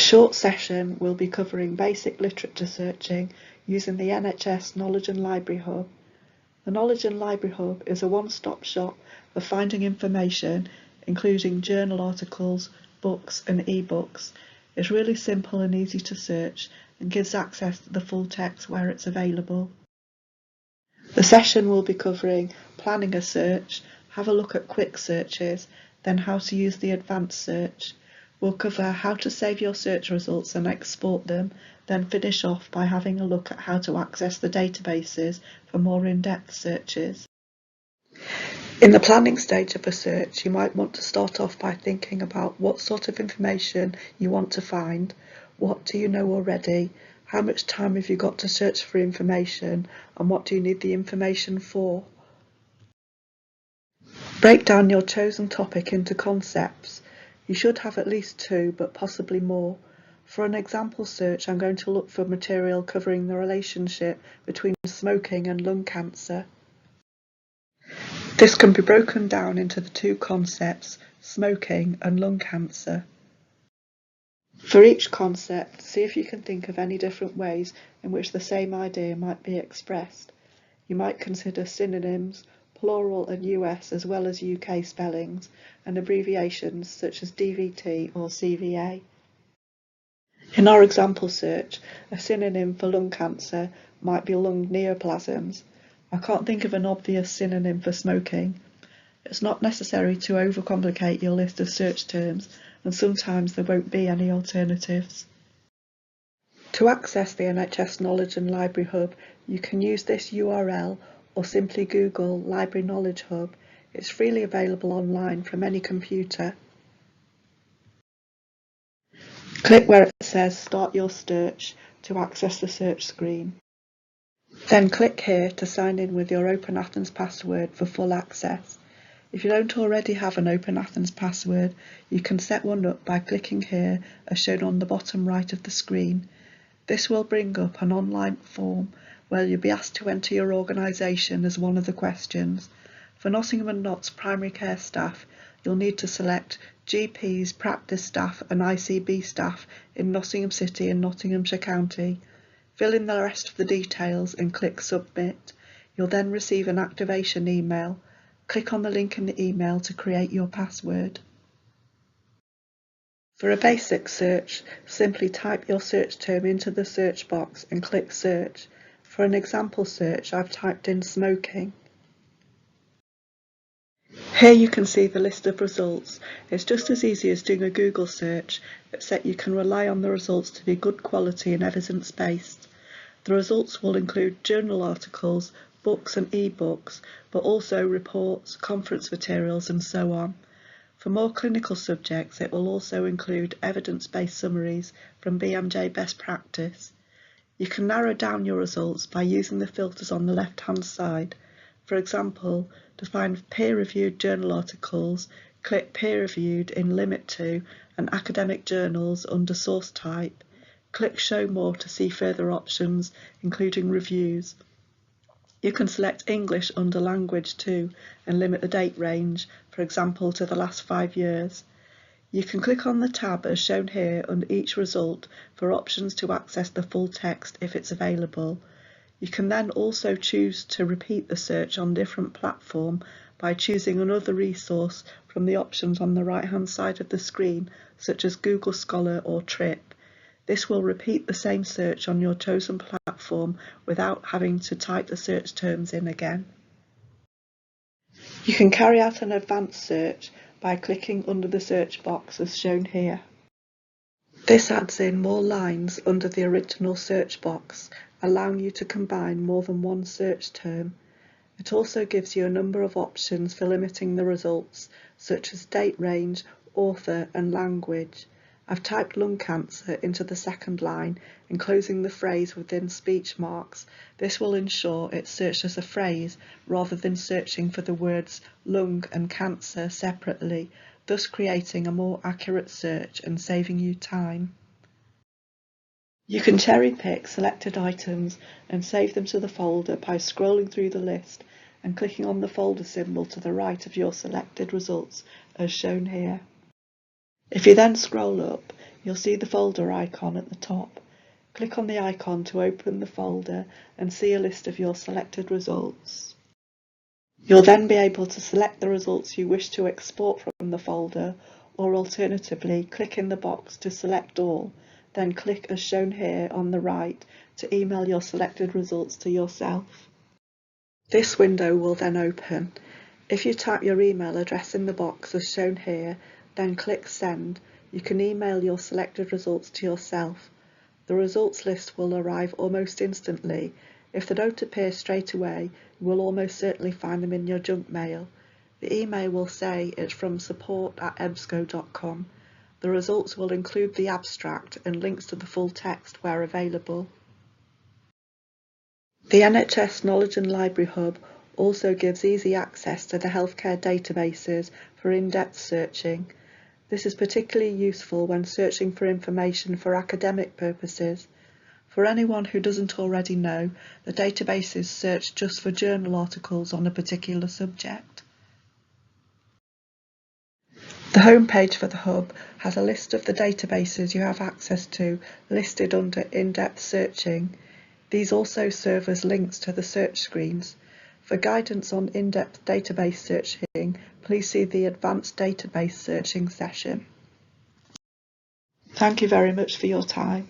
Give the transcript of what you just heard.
short session will be covering basic literature searching using the NHS Knowledge and Library Hub. The Knowledge and Library Hub is a one-stop shop for finding information, including journal articles, books and e-books. It's really simple and easy to search and gives access to the full text where it's available. The session will be covering planning a search, have a look at quick searches, then how to use the advanced search. We'll cover how to save your search results and export them, then finish off by having a look at how to access the databases for more in-depth searches. In the planning stage of a search, you might want to start off by thinking about what sort of information you want to find, what do you know already, how much time have you got to search for information, and what do you need the information for. Break down your chosen topic into concepts. You should have at least 2, but possibly more. For an example search, I'm going to look for material covering the relationship between smoking and lung cancer. This can be broken down into the 2 concepts, smoking and lung cancer. For each concept, see if you can think of any different ways in which the same idea might be expressed. You might consider synonyms, plural and US as well as UK spellings, and abbreviations such as DVT or CVA. In our example search, a synonym for lung cancer might be lung neoplasms. I can't think of an obvious synonym for smoking. It's not necessary to overcomplicate your list of search terms, and sometimes there won't be any alternatives. To access the NHS Knowledge and Library Hub, you can use this URL or simply Google Library Knowledge Hub. It's freely available online from any computer. Click where it says Start Your Search to access the search screen. Then click here to sign in with your Open Athens password for full access. If you don't already have an Open Athens password, you can set one up by clicking here as shown on the bottom right of the screen. This will bring up an online form where you'll be asked to enter your organisation as one of the questions. For Nottingham and Notts primary care staff, you'll need to select GPs, practice staff and ICB staff in Nottingham City and Nottinghamshire County. Fill in the rest of the details and click Submit. You'll then receive an activation email. Click on the link in the email to create your password. For a basic search, simply type your search term into the search box and click Search. For an example search, I've typed in smoking. Here you can see the list of results. It's just as easy as doing a Google search, except you can rely on the results to be good quality and evidence-based. The results will include journal articles, books and e-books, but also reports, conference materials and so on. For more clinical subjects, it will also include evidence-based summaries from BMJ Best Practice. You can narrow down your results by using the filters on the left-hand side. For example, to find peer-reviewed journal articles, click Peer-reviewed in Limit To and Academic Journals under Source Type. Click Show More to see further options, including reviews. You can select English under Language too and limit the date range, for example to the last 5 years. You can click on the tab as shown here under each result for options to access the full text if it's available. You can then also choose to repeat the search on a different platform by choosing another resource from the options on the right hand side of the screen, such as Google Scholar or Trip. This will repeat the same search on your chosen platform without having to type the search terms in again. You can carry out an advanced search by clicking under the search box as shown here. This adds in more lines under the original search box, allowing you to combine more than one search term. It also gives you a number of options for limiting the results, such as date range, author and language. I've typed lung cancer into the second line, enclosing the phrase within speech marks. This will ensure it's searched as a phrase rather than searching for the words lung and cancer separately, thus creating a more accurate search and saving you time. You can cherry pick selected items and save them to the folder by scrolling through the list and clicking on the folder symbol to the right of your selected results as shown here. If you then scroll up, You'll see the folder icon at the top. Click on the icon to open the folder and see a list of your selected results. You'll then be able to select the results you wish to export from the folder, or alternatively click in the box to select all, then click as shown here on the right to email your selected results to yourself. This window will then open. If you type your email address in the box as shown here, then click send, you can email your selected results to yourself. The results list will arrive almost instantly. If they don't appear straight away, you will almost certainly find them in your junk mail. The email will say it's from support@ebsco.com. The results will include the abstract and links to the full text where available. The NHS Knowledge and Library Hub also gives easy access to the healthcare databases for in-depth searching. This is particularly useful when searching for information for academic purposes. For anyone who doesn't already know, the databases search just for journal articles on a particular subject. The homepage for the Hub has a list of the databases you have access to listed under in-depth searching. These also serve as links to the search screens. For guidance on in-depth database searching, please see the Advanced Database Searching session. Thank you very much for your time.